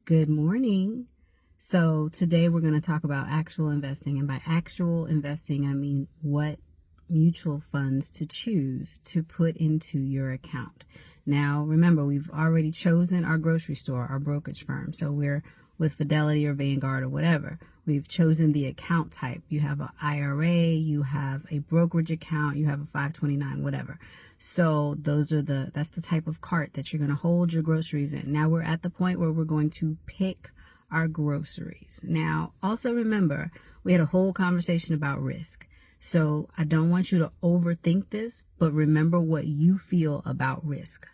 Good morning. So today we're going to talk about actual investing. And by actual investing, I mean what mutual funds to choose to put into your account. Now, remember, we've already chosen our grocery store, our brokerage firm. So we're with Fidelity or Vanguard or whatever. We've chosen the account type. You have an IRA, you have a brokerage account, you have a 529, whatever. So that's the type of cart that you're going to hold your groceries in. Now we're at the point where we're going to pick our groceries. Now, also remember, we had a whole conversation about risk. So I don't want you to overthink this, but remember what you feel about risk.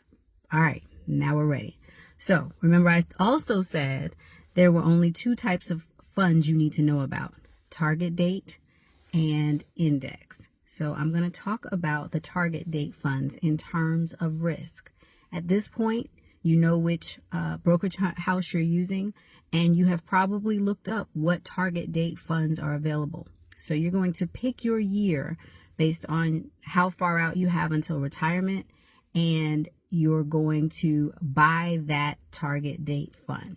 All right, now we're ready. So remember, I also said there were only two types of funds you need to know about: target date and index. So I'm going to talk about the target date funds in terms of risk. At this point, you know which brokerage house you're using, and you have probably looked up what target date funds are available. So you're going to pick your year based on how far out you have until retirement, and you're going to buy that target date fund.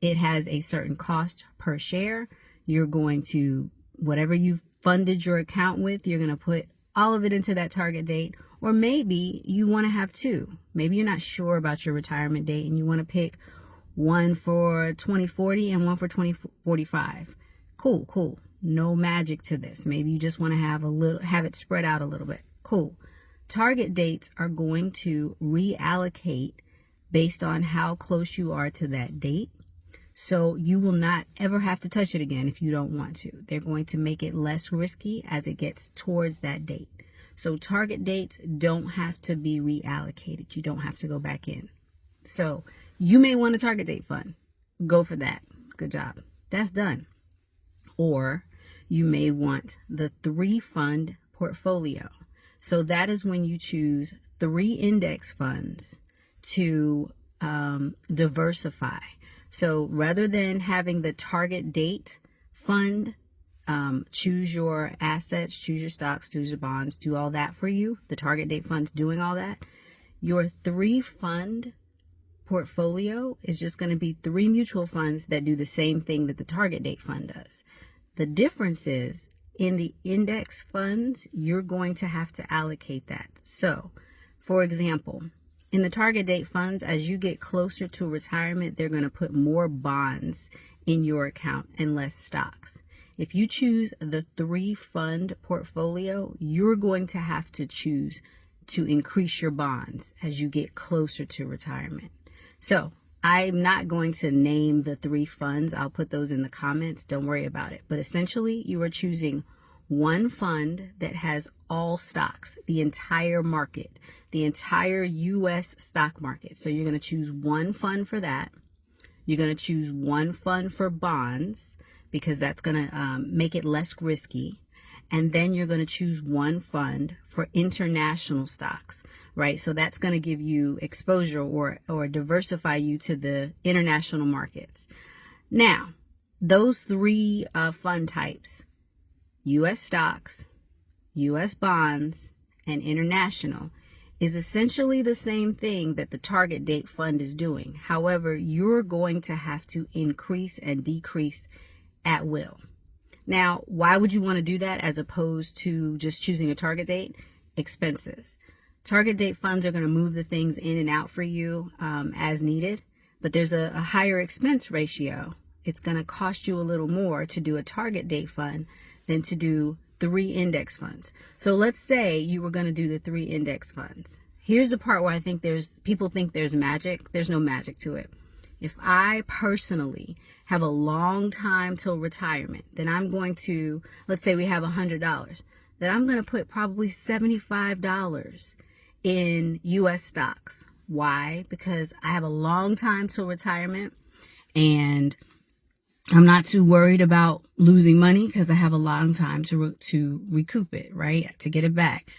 It has a certain cost per share. You're going to, whatever you've funded your account with, you're going to put all of it into that target date. Or maybe you want to have two. Maybe you're not sure about your retirement date and you want to pick one for 2040 and one for 2045. Cool. No magic to this. Maybe you just want to have it spread out a little bit. Cool. Target dates are going to reallocate based on how close you are to that date. So you will not ever have to touch it again if you don't want to. They're going to make it less risky as it gets towards that date. So target dates don't have to be reallocated. You don't have to go back in. So you may want a target date fund. Go for that. Good job. That's done. Or you may want the 3-fund portfolio. So that is when you choose 3 index funds to diversify. So rather than having the target date fund choose your assets, choose your stocks, choose your bonds, do all that for you, the target date fund's doing all that, your 3-fund portfolio is just going to be 3 mutual funds that do the same thing that the target date fund does. The difference is in the index funds, you're going to have to allocate that. So, for example, in the target date funds, as you get closer to retirement, they're going to put more bonds in your account and less stocks. If you choose the 3-fund portfolio, you're going to have to choose to increase your bonds as you get closer to retirement. So I'm not going to name the 3 funds. I'll put those in the comments. Don't worry about it. But essentially, you are choosing one fund that has all stocks, the entire market, the entire U.S. stock market. So you're going to choose one fund for that. You're going to choose one fund for bonds because that's going to make it less risky. And then you're going to choose one fund for international stocks, right? So that's going to give you exposure or diversify you to the international markets. Now, those 3 fund types, U.S. stocks, U.S. bonds, and international, is essentially the same thing that the target date fund is doing. However, you're going to have to increase and decrease at will. Now, why would you want to do that as opposed to just choosing a target date? Expenses. Target date funds are going to move the things in and out for you as needed, but there's a higher expense ratio. It's going to cost you a little more to do a target date fund than to do 3 index funds. So let's say you were going to do the 3 index funds. Here's the part where I think people think there's magic. There's no magic to it. If I personally have a long time till retirement, then I'm going to, let's say we have $100, then I'm going to put probably $75 in U.S. stocks. Why? Because I have a long time till retirement and I'm not too worried about losing money because I have a long time to recoup it, right? To get it back.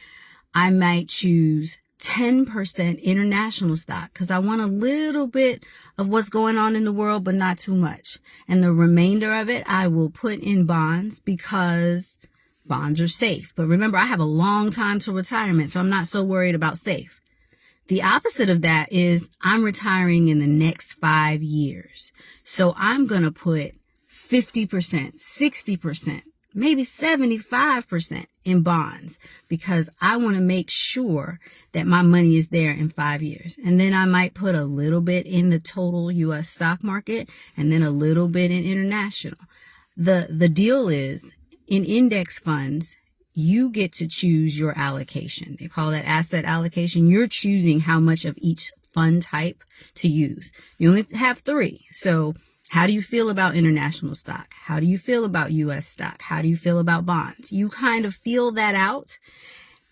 I might choose 10% international stock because I want a little bit of what's going on in the world, but not too much. And the remainder of it, I will put in bonds because bonds are safe. But remember, I have a long time to retirement, so I'm not so worried about safe. The opposite of that is I'm retiring in the next 5 years. So I'm going to put 50%, 60%, maybe 75% in bonds because I want to make sure that my money is there in 5 years. And then I might put a little bit in the total U.S. stock market and then a little bit in international. The deal is in index funds, you get to choose your allocation. They call that asset allocation. You're choosing how much of each fund type to use. You only have 3. So how do you feel about international stock? How do you feel about U.S. stock? How do you feel about bonds? You kind of feel that out.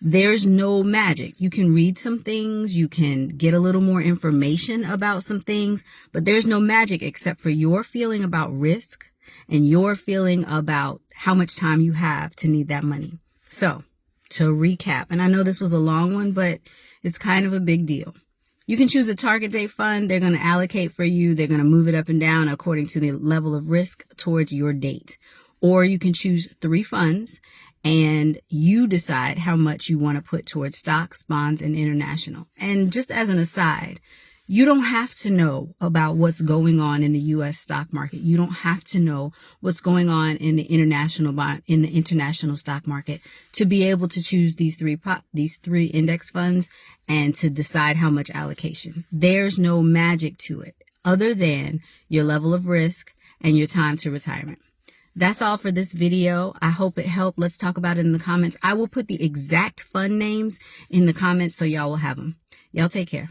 There's no magic. You can read some things. You can get a little more information about some things, but there's no magic except for your feeling about risk and your feeling about how much time you have to need that money. So to recap, and I know this was a long one, but it's kind of a big deal. You can choose a target date fund. They're going to allocate for you. They're going to move it up and down according to the level of risk towards your date. Or you can choose 3 funds and you decide how much you want to put towards stocks, bonds, and international. And just as an aside, you don't have to know about what's going on in the U.S. stock market. You don't have to know what's going on in the international stock market to be able to choose these three index funds and to decide how much allocation. There's no magic to it other than your level of risk and your time to retirement. That's all for this video. I hope it helped. Let's talk about it in the comments. I will put the exact fund names in the comments so y'all will have them. Y'all take care.